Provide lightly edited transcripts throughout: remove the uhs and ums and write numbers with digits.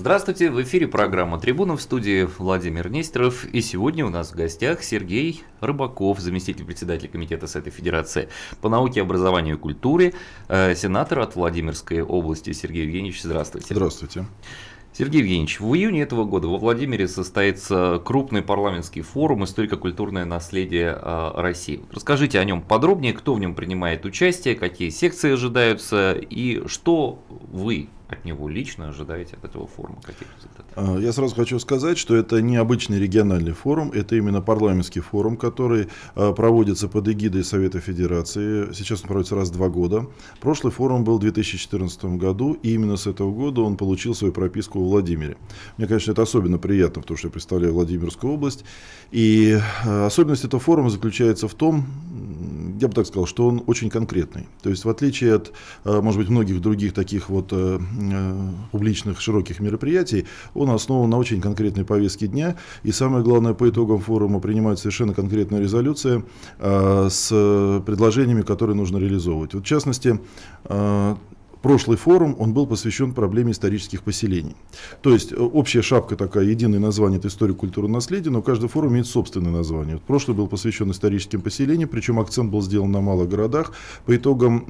Здравствуйте, в эфире программа «Трибуна», в студии Владимир Нестеров. И сегодня у нас в гостях Сергей Рыбаков, заместитель председателя Комитета Совета Федерации по науке, образованию и культуре, сенатор от Владимирской области. Сергей Евгеньевич, здравствуйте. Здравствуйте. Сергей Евгеньевич, в июне этого года во Владимире состоится крупный парламентский форум «Историко-культурное наследие России». Расскажите о нем подробнее, кто в нем принимает участие, какие секции ожидаются и что вы от него лично ожидаете от этого форума, каких результатов? Я сразу хочу сказать, что это не обычный региональный форум, это именно парламентский форум, который проводится под эгидой Совета Федерации. Сейчас он проводится раз в 2 года. Прошлый форум был в 2014 году, и именно с этого года он получил свою прописку во Владимире. Мне, конечно, это особенно приятно, потому что я представляю Владимирскую область. И особенность этого форума заключается в том, я бы так сказал, что он очень конкретный. То есть в отличие от, может быть, многих других таких вот публичных широких мероприятий, он основан на очень конкретной повестке дня. И самое главное, по итогам форума принимается совершенно конкретная резолюция с предложениями, которые нужно реализовывать. Вот, в частности, прошлый форум, он был посвящен проблеме исторических поселений. То есть общая шапка такая, единое название — это история культурного наследия, но каждый форум имеет собственное название. Вот прошлый был посвящен историческим поселениям, причем акцент был сделан на малых городах. По итогам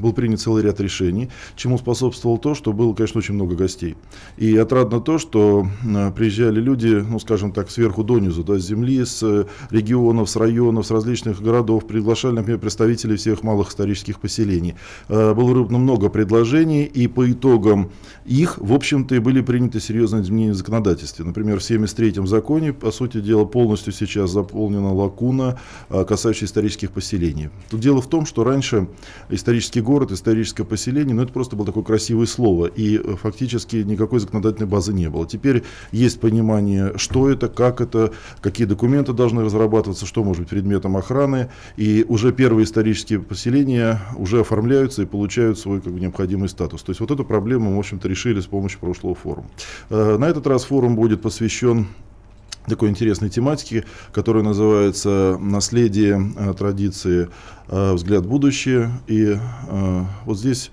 был принят целый ряд решений, чему способствовало то, что было, конечно, очень много гостей. И отрадно то, что приезжали люди, ну, скажем так, сверху донизу, да, с земли, с регионов, с районов, с различных городов, приглашали, например, представителей всех малых исторических поселений. Было много предложений, и по итогам их, в общем-то, и были приняты серьезные изменения в законодательстве. Например, в 1973 законе, по сути дела, полностью сейчас заполнена лакуна, касающаяся исторических поселений. Тут дело в том, что раньше исторический город, историческое поселение, ну, это просто было такое красивое слово, и фактически никакой законодательной базы не было. Теперь есть понимание, что это, как это, какие документы должны разрабатываться, что может быть предметом охраны, и уже первые исторические поселения уже оформляются и получают свой необходимый статус. То есть вот эту проблему мы, в общем-то, решили с помощью прошлого форума. На этот раз форум будет посвящен такой интересной тематике, которая называется «Наследие, традиции, взгляд в будущее». И вот здесь,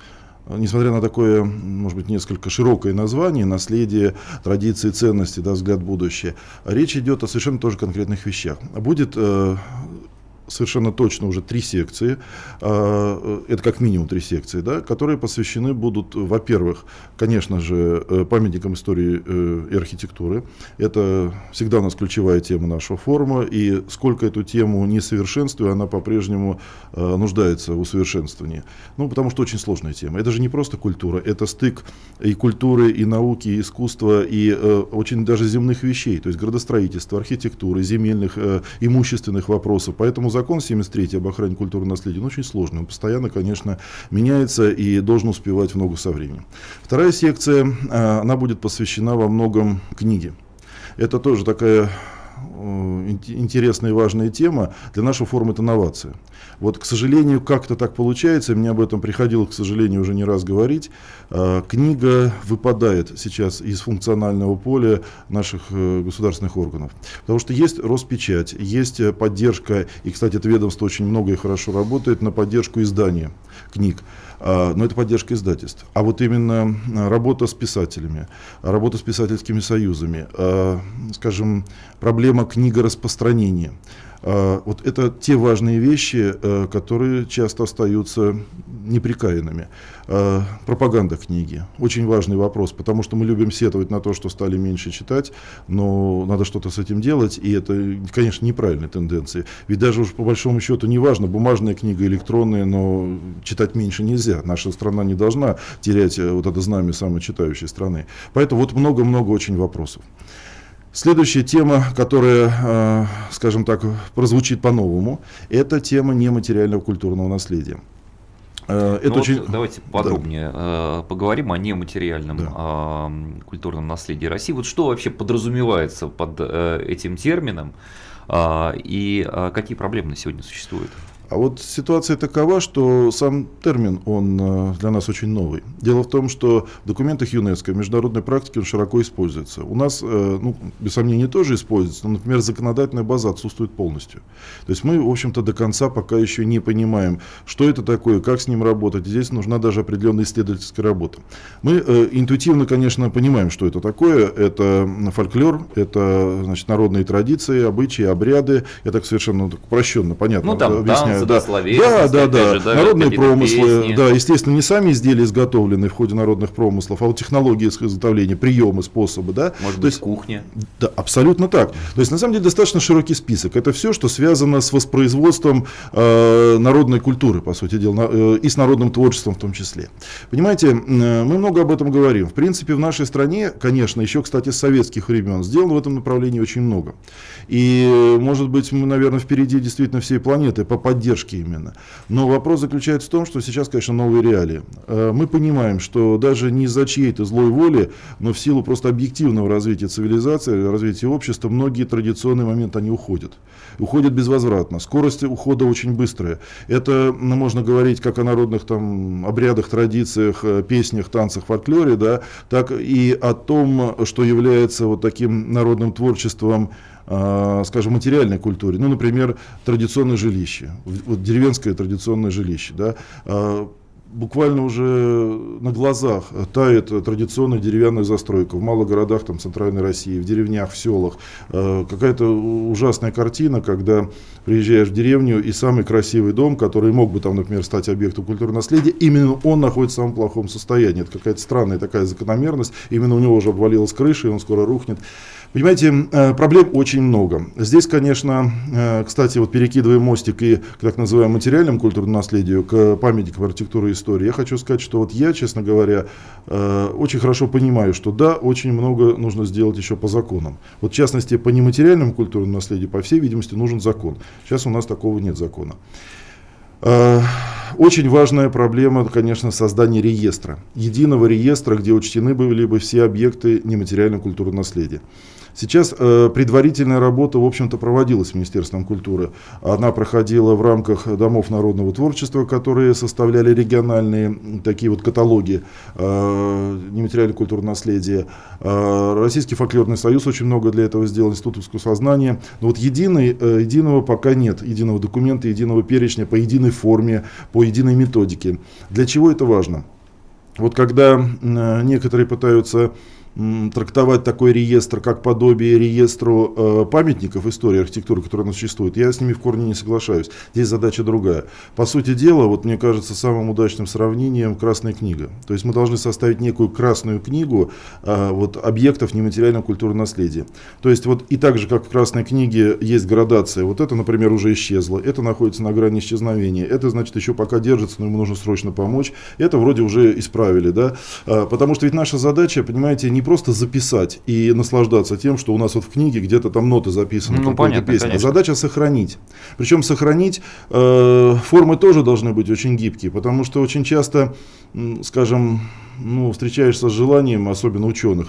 несмотря на такое, может быть, несколько широкое название, наследие, традиции, ценности, да, взгляд в будущее, речь идет о совершенно тоже конкретных вещах. Будет совершенно точно уже 3 секции, это как минимум 3 секции, да, которые посвящены будут, во-первых, конечно же, памятникам истории и архитектуры. Это всегда у нас ключевая тема нашего форума, и сколько эту тему не совершенствую, она по-прежнему нуждается в усовершенствовании. Ну, потому что очень сложная тема. Это же не просто культура, это стык и культуры, и науки, и искусства, и очень даже земных вещей, то есть градостроительства, архитектуры, земельных, имущественных вопросов. Поэтому закон 73 об охране культурного наследия, он очень сложный, он постоянно, конечно, меняется и должен успевать в ногу со временем. Вторая секция, она будет посвящена во многом книге. Это тоже такая интересная и важная тема. Для нашего форума это новация. Вот, к сожалению, как-то так получается, мне об этом приходилось, к сожалению, уже не раз говорить, книга выпадает сейчас из функционального поля наших государственных органов. Потому что есть Роспечать, есть поддержка, и, кстати, это ведомство очень много и хорошо работает на поддержку издания книг. Но это поддержка издательств. А вот именно работа с писателями, работа с писательскими союзами, скажем, проблема книгораспространения. Вот это те важные вещи, которые часто остаются неприкаянными. Пропаганда книги. Очень важный вопрос, потому что мы любим сетовать на то, что стали меньше читать, но надо что-то с этим делать, и это, конечно, неправильная тенденция. Ведь даже уж по большому счету не важно, бумажная книга, электронная, но читать меньше нельзя. Наша страна не должна терять вот это знамя самой читающей страны. Поэтому вот много-много очень вопросов. Следующая тема, которая, скажем так, прозвучит по-новому, это тема нематериального культурного наследия. Это очень... Давайте подробнее поговорим о нематериальном культурном наследии России. Вот что вообще подразумевается под этим термином и какие проблемы на сегодня существуют? А вот ситуация такова, что сам термин, он для нас очень новый. Дело в том, что в документах ЮНЕСКО, в международной практике он широко используется. У нас, ну, без сомнения, тоже используется, но, например, законодательная база отсутствует полностью. То есть мы, в общем-то, до конца пока еще не понимаем, что это такое, как с ним работать. Здесь нужна даже определенная исследовательская работа. Мы интуитивно, конечно, понимаем, что это такое. Это фольклор, это, значит, народные традиции, обычаи, обряды. Я так совершенно упрощенно, понятно объясняю. Да, народные промыслы, песни. да, естественно, не сами изделия изготовлены в ходе народных промыслов, а вот технологии изготовления, приемы, способы, да. Может быть, кухня. Да, абсолютно так. То есть, на самом деле, достаточно широкий список. Это все, что связано с воспроизводством народной культуры, по сути дела, и с народным творчеством в том числе. Понимаете, мы много об этом говорим. В принципе, в нашей стране, конечно, еще, кстати, с советских времен сделано в этом направлении очень много. И, может быть, мы, наверное, впереди действительно всей планеты по поддержке именно. Но вопрос заключается в том, что сейчас, конечно, новые реалии. Мы понимаем, что даже не из-за чьей-то злой воли, но в силу просто объективного развития цивилизации, развития общества, многие традиционные моменты, они уходят. Уходят безвозвратно. Скорость ухода очень быстрая. Это можно говорить как о народных там обрядах, традициях, песнях, танцах, фольклоре, да, так и о том, что является вот таким народным творчеством, скажем, материальной культуре. Ну, например, традиционное жилище, вот деревенское традиционное жилище, да, буквально уже на глазах тает традиционная деревянная застройка в малых городах там, центральной России, в деревнях, в селах. Какая-то ужасная картина, когда приезжаешь в деревню и самый красивый дом, который мог бы там, например, стать объектом культурного наследия, именно он находится в самом плохом состоянии. Это какая-то странная такая закономерность. Именно у него уже обвалилась крыша, и он скоро рухнет. Понимаете, проблем очень много. Здесь, конечно, кстати, вот перекидывая мостик и к так называемому материальному культурному наследию, к памятникам архитектуры и истории, я хочу сказать, что вот я, честно говоря, очень хорошо понимаю, что да, очень много нужно сделать еще по законам. Вот в частности, по нематериальному культурному наследию, по всей видимости, нужен закон. Сейчас у нас такого нет закона. Очень важная проблема, конечно, создание реестра. Единого реестра, где учтены были бы все объекты нематериального культурного наследия. Сейчас предварительная работа, в общем-то, проводилась Министерством культуры. Она проходила в рамках домов народного творчества, которые составляли региональные такие вот каталоги нематериального культурного наследия. Российский фольклорный союз очень много для этого сделал, Институт искусствознания. Но вот единого пока нет, единого документа, единого перечня по единой форме, по единой методике. Для чего это важно? Вот когда некоторые пытаются трактовать такой реестр, как подобие реестру памятников истории архитектуры, которые у нас существуют, я с ними в корне не соглашаюсь. Здесь задача другая. По сути дела, вот мне кажется, самым удачным сравнением Красная книга. То есть мы должны составить некую красную книгу вот, объектов нематериального культурного наследия. То есть вот и так же, как в Красной книге есть градация, вот это, например, уже исчезло, это находится на грани исчезновения, это, значит, еще пока держится, но ему нужно срочно помочь, это вроде уже исправили, да, потому что ведь наша задача, понимаете, не просто записать и наслаждаться тем, что у нас вот в книге где-то там ноты записаны, ну, понятно, песня. конечно. Задача сохранить. Причем сохранить формы тоже должны быть очень гибкие, потому что очень часто, скажем, встречаешься с желанием, особенно ученых,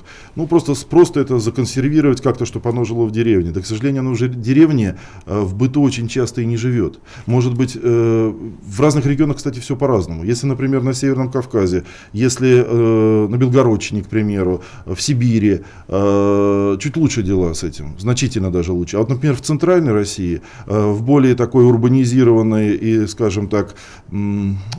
просто это законсервировать как-то, чтобы оно жило в деревне. Да, к сожалению, оно уже в деревне в быту очень часто и не живет. Может быть, в разных регионах, кстати, все по-разному. Если, например, на Северном Кавказе, если на Белгородчине, к примеру, в Сибири, чуть лучше дела с этим, значительно даже лучше. А вот, например, в Центральной России, в более такой урбанизированной и, скажем так,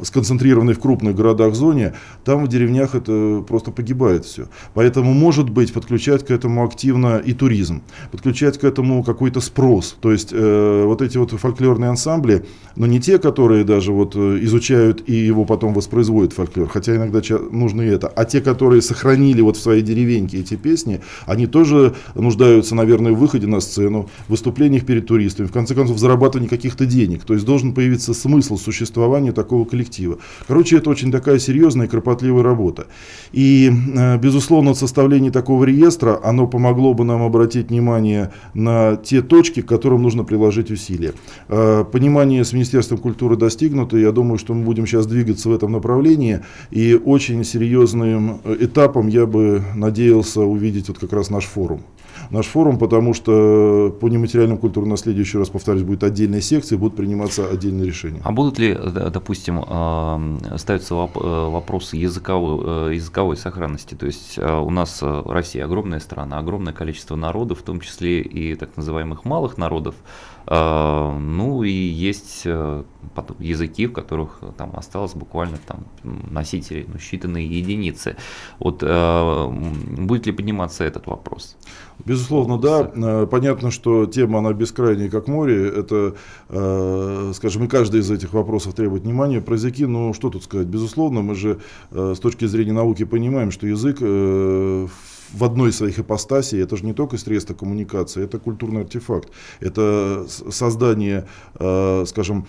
сконцентрированной в крупных городах зоне, там в деревнях это просто погибает все. Поэтому, может быть, подключать к этому активно и туризм, подключать к этому какой-то спрос. То есть вот эти вот фольклорные ансамбли, но не те, которые даже вот изучают и его потом воспроизводят фольклор, хотя иногда нужно и это, а те, которые сохранили вот в своей деревеньке эти песни, они тоже нуждаются, наверное, в выходе на сцену, в выступлениях перед туристами, в конце концов, в зарабатывании каких-то денег. То есть должен появиться смысл существования такого коллектива. Короче, это очень такая серьезная и кропотливая работа. И, безусловно, составление такого реестра, оно помогло бы нам обратить внимание на те точки, к которым нужно приложить усилия. Понимание с Министерством культуры достигнуто, я думаю, что мы будем сейчас двигаться в этом направлении, и очень серьезным этапом я бы надеялся увидеть вот как раз наш форум. наш форум, потому что по нематериальному культурному наследию, еще раз повторюсь, будет отдельная секция, будут приниматься отдельные решения. А будут ли, допустим, ставятся вопросы языковой сохранности? То есть у нас Россия огромная страна, огромное количество народов, в том числе и так называемых малых народов. Ну и есть языки, в которых там осталось буквально там носителей, считанные единицы. Вот будет ли подниматься этот вопрос? Безусловно, да. Понятно, что тема, она бескрайняя, как море. Это, скажем, и каждый из этих вопросов требует внимания. Про языки, ну, что тут сказать? Безусловно, мы же с точки зрения науки понимаем, что язык в одной из своих ипостасей, это же не только средство коммуникации, это культурный артефакт. Это создание, скажем,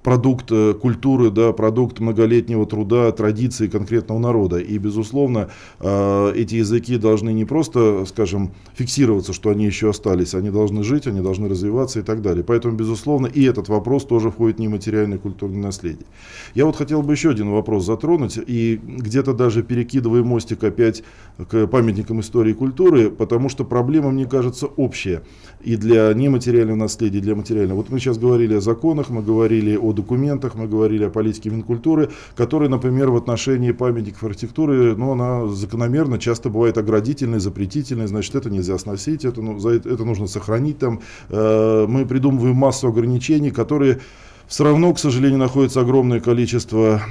продукт культуры, да, продукт многолетнего труда, традиций конкретного народа. И, безусловно, эти языки должны не просто, скажем, фиксироваться, что они еще остались, они должны жить, они должны развиваться и так далее. Поэтому, безусловно, и этот вопрос тоже входит в нематериальное культурное наследие. Я вот хотел бы еще один вопрос затронуть, и где-то даже перекидывая мостик опять к памятникам истории и культуры, потому что проблема, мне кажется, общая и для нематериального наследия, и для материального. Вот мы сейчас говорили о законах, мы говорили о документах, мы говорили о политике Минкультуры, которая, например, в отношении памятников архитектуры, ну, она закономерно часто бывает оградительной, запретительной, значит, это нельзя сносить, это нужно сохранить там. Мы придумываем массу ограничений, которые все равно, к сожалению, находится огромное количество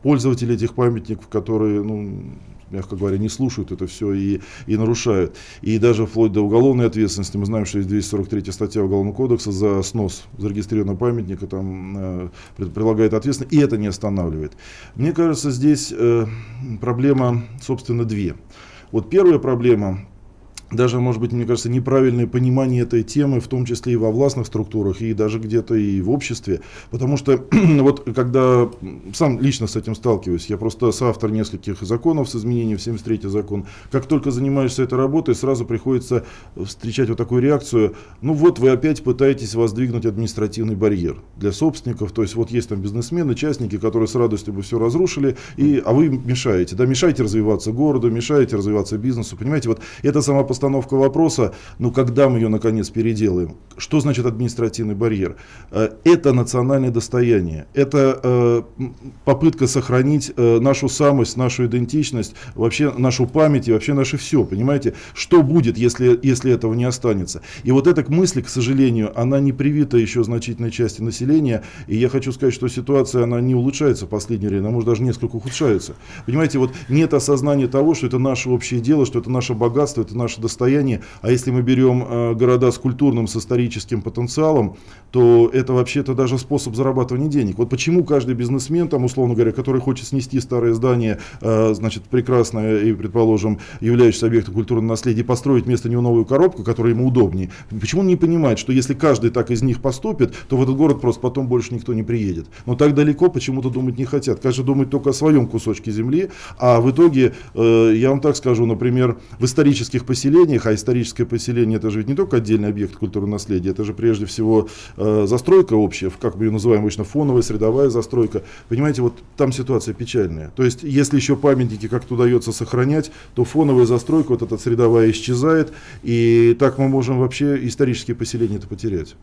пользователей этих памятников, которые, ну, мягко говоря, не слушают это все и нарушают. И даже вплоть до уголовной ответственности. Мы знаем, что есть 243 статья Уголовного кодекса за снос зарегистрированного памятника, там прилагает ответственность, и это не останавливает. Мне кажется, здесь проблема, собственно, две. Вот первая проблема, даже, может быть, мне кажется, неправильное понимание этой темы, в том числе и во властных структурах, и даже где-то и в обществе. Потому что вот когда сам лично с этим сталкиваюсь, я просто соавтор нескольких законов с изменением в 73-й закон, как только занимаешься этой работой, сразу приходится встречать вот такую реакцию: ну вот вы опять пытаетесь воздвигнуть административный барьер для собственников, то есть вот есть там бизнесмены, частники, которые с радостью бы все разрушили, а вы мешаете, да, мешаете развиваться городу, мешаете развиваться бизнесу, понимаете, вот это сама постановка вопроса, ну когда мы ее наконец переделаем? Что значит административный барьер? Это национальное достояние, это попытка сохранить нашу самость, нашу идентичность, вообще нашу память и вообще наше все, понимаете? Что будет, если этого не останется? И вот эта мысль, к сожалению, она не привита еще значительной части населения, и я хочу сказать, что ситуация, она не улучшается в последнее время, она может даже несколько ухудшается. Понимаете, вот нет осознания того, что это наше общее дело, что это наше богатство, это наше достояние, а если мы берем города с культурным, с историческим потенциалом, то это вообще-то даже способ зарабатывания денег. Вот почему каждый бизнесмен, там, условно говоря, который хочет снести старое здание, значит, прекрасное и, предположим, являющееся объектом культурного наследия, построить вместо него новую коробку, которая ему удобнее, почему он не понимает, что если каждый так из них поступит, то в этот город просто потом больше никто не приедет. Но так далеко почему-то думать не хотят. Каждый думает только о своем кусочке земли, а в итоге, я вам так скажу, например, в исторических поселениях, а историческое поселение — это же ведь не только отдельный объект культурного наследия, это же прежде всего застройка общая, как мы ее называем обычно, фоновая, средовая застройка. Понимаете, вот там ситуация печальная. То есть, если еще памятники как-то удается сохранять, то фоновая застройка, вот эта средовая, исчезает, и так мы можем вообще исторические поселения-то потерять.